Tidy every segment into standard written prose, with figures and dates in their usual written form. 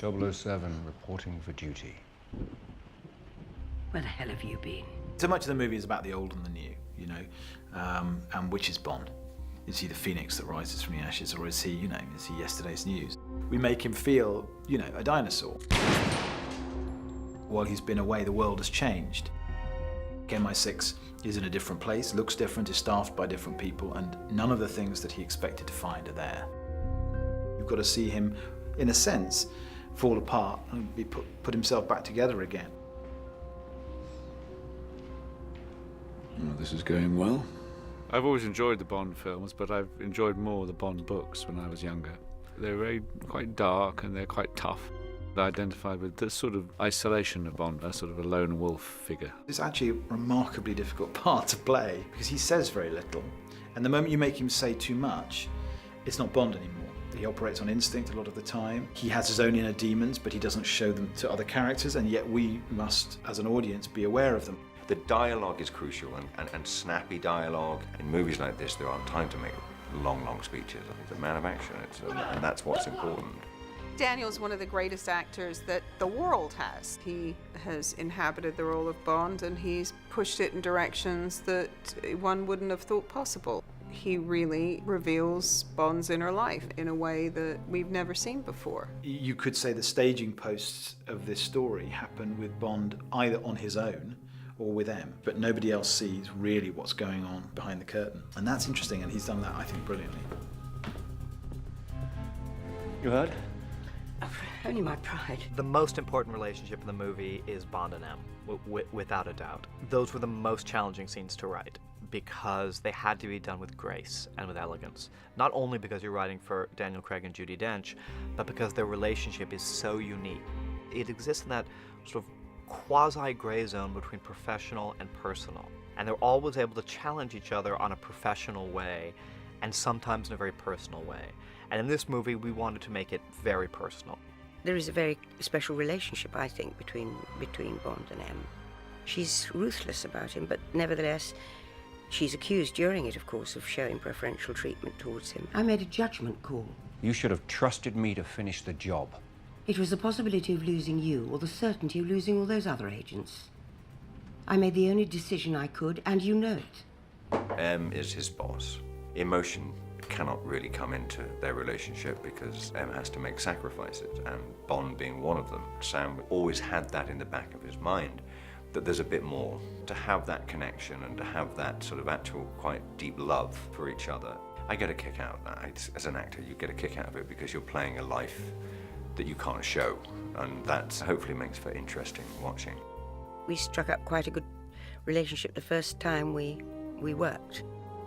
007, reporting for duty. Where the hell have you been? So much of the movie is about the old and the new, you know, and which is Bond? Is he the phoenix that rises from the ashes, or is he, you know, is he yesterday's news? We make him feel, you know, a dinosaur. While he's been away, the world has changed. MI6 is in a different place, looks different, is staffed by different people, and none of the things that he expected to find are there. You've got to see him, in a sense, fall apart and put himself back together again. Well, this is going well. I've always enjoyed the Bond films, but I've enjoyed more the Bond books when I was younger. They're quite dark and they're quite tough. I identified with this sort of isolation of Bond, a sort of a lone wolf figure. It's actually a remarkably difficult part to play because he says very little, and the moment you make him say too much, it's not Bond anymore. He operates on instinct a lot of the time. He has his own inner demons, but he doesn't show them to other characters, and yet we must, as an audience, be aware of them. The dialogue is crucial, and snappy dialogue. In movies like this, there aren't time to make long speeches. He's a man of action, and that's what's important. Daniel's one of the greatest actors that the world has. He has inhabited the role of Bond, and he's pushed it in directions that one wouldn't have thought possible. He really reveals Bond's inner life in a way that we've never seen before. You could say the staging posts of this story happen with Bond either on his own or with M, but nobody else sees really what's going on behind the curtain. And that's interesting, and he's done that, I think, brilliantly. You heard? Only my pride. The most important relationship in the movie is Bond and M, without a doubt. Those were the most challenging scenes to write because they had to be done with grace and with elegance. Not only because you're writing for Daniel Craig and Judi Dench, but because their relationship is so unique. It exists in that sort of quasi-gray zone between professional and personal. And they're always able to challenge each other on a professional way and sometimes in a very personal way. And in this movie, we wanted to make it very personal. There is a very special relationship, I think, between Bond and M. She's ruthless about him, but nevertheless, she's accused during it, of course, of showing preferential treatment towards him. I made a judgment call. You should have trusted me to finish the job. It was the possibility of losing you or the certainty of losing all those other agents. I made the only decision I could, and you know it. M is his boss. Emotion cannot really come into their relationship because M has to make sacrifices, and Bond being one of them. Sam always had that in the back of his mind, that there's a bit more. To have that connection and to have that sort of actual quite deep love for each other. I get a kick out of that. As an actor, you get a kick out of it because you're playing a life that you can't show, and that hopefully makes for interesting watching. We struck up quite a good relationship the first time we worked.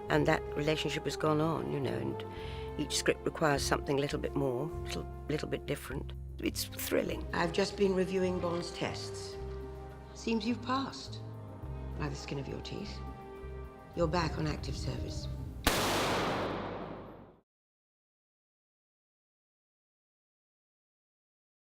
And that relationship has gone on, you know, and each script requires something a little bit more, little bit different. It's thrilling. I've just been reviewing Bond's tests. Seems you've passed. By the skin of your teeth. You're back on active service.